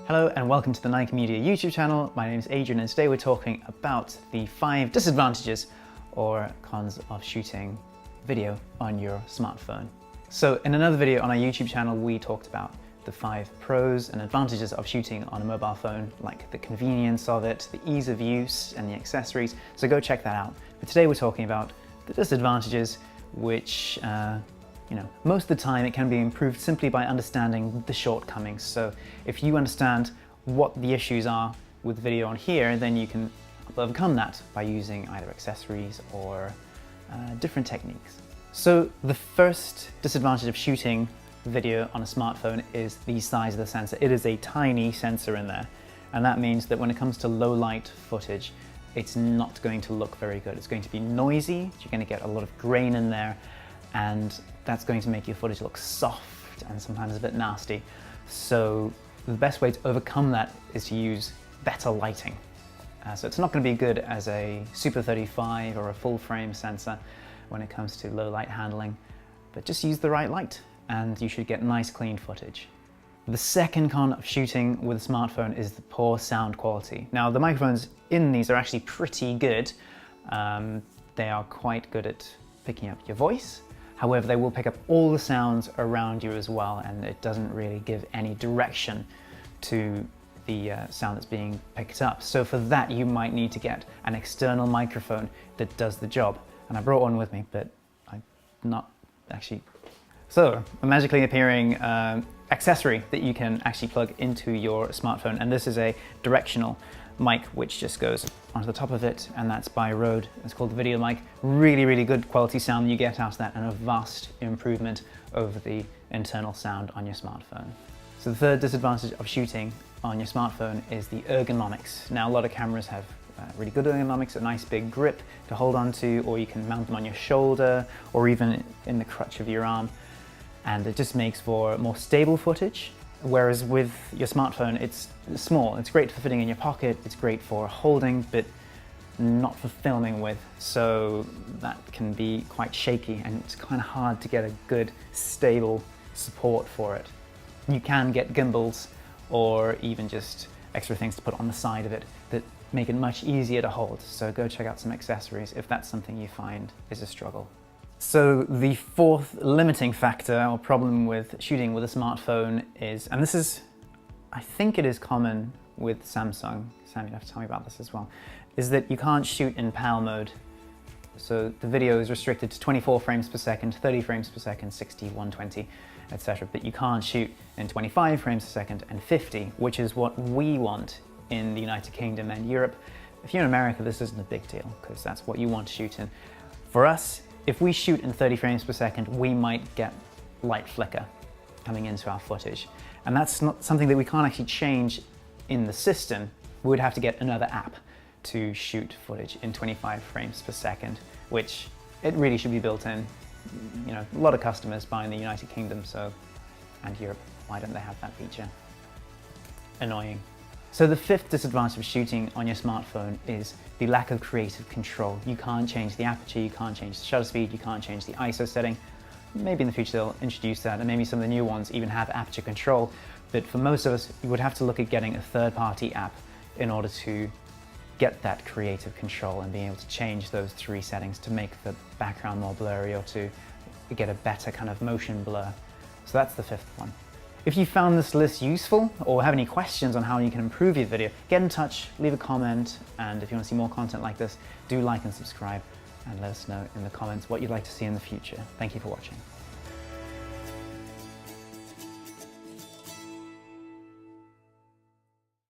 Hello and welcome to the Nike Media YouTube channel. My name is Adrian and today we're talking about the 5 disadvantages or cons of shooting video on your smartphone. So in another video on our YouTube channel we talked about the 5 pros and advantages of shooting on a mobile phone, like the convenience of it, the ease of use and the accessories, so go check that out. But today we're talking about the disadvantages, which most of the time it can be improved simply by understanding the shortcomings. So if you understand what the issues are with video on here, then you can overcome that by using either accessories or different techniques. So the first disadvantage of shooting video on a smartphone is the size of the sensor. It is a tiny sensor in there, and that means that when it comes to low light footage, it's not going to look very good. It's going to be noisy, you're going to get a lot of grain in there, and that's going to make your footage look soft and sometimes a bit nasty. So the best way to overcome that is to use better lighting. So it's not going to be good as a Super 35 or a full frame sensor when it comes to low light handling, but just use the right light and you should get nice clean footage. The second con of shooting with a smartphone is the poor sound quality. Now the microphones in these are actually pretty good. They are quite good at picking up your voice. However, they will pick up all the sounds around you as well, and it doesn't really give any direction to the sound that's being picked up. So for that, you might need to get an external microphone that does the job. And I brought one with me, but I'm not actually. So a magically appearing accessory that you can actually plug into your smartphone, and this is a directional mic which just goes onto the top of it, and that's by Rode. It's called the Video Mic. Really good quality sound you get out of that, and a vast improvement over the internal sound on your smartphone. So the third disadvantage of shooting on your smartphone is the ergonomics. Now a lot of cameras have really good ergonomics, a nice big grip to hold onto, or you can mount them on your shoulder or even in the crutch of your arm, and it just makes for more stable footage. Whereas with your smartphone, it's small. It's great for fitting in your pocket, it's great for holding, but not for filming with. So that can be quite shaky, and it's kind of hard to get a good, stable support for it. You can get gimbals or even just extra things to put on the side of it that make it much easier to hold. So go check out some accessories if that's something you find is a struggle. So the fourth limiting factor or problem with shooting with a smartphone is, and this is, I think it is common with Samsung, Sam, you have to tell me about this as well, is that you can't shoot in PAL mode. So the video is restricted to 24 frames per second, 30 frames per second, 60, 120, etc. But you can't shoot in 25 frames per second and 50, which is what we want in the United Kingdom and Europe. If you're in America, this isn't a big deal because that's what you want to shoot in. For us, if we shoot in 30 frames per second, we might get light flicker coming into our footage. And that's not something that we can't actually change in the system. We would have to get another app to shoot footage in 25 frames per second, which it really should be built in. You know, a lot of customers buy in the United Kingdom and Europe. Why don't they have that feature? Annoying. So the fifth disadvantage of shooting on your smartphone is the lack of creative control. You can't change the aperture, you can't change the shutter speed, you can't change the ISO setting. Maybe in the future they'll introduce that, and maybe some of the new ones even have aperture control. But for most of us, you would have to look at getting a third-party app in order to get that creative control and being able to change those 3 settings to make the background more blurry or to get a better kind of motion blur. So that's the fifth one. If you found this list useful or have any questions on how you can improve your video, get in touch, leave a comment, and if you want to see more content like this, do like and subscribe, and let us know in the comments what you'd like to see in the future. Thank you for watching.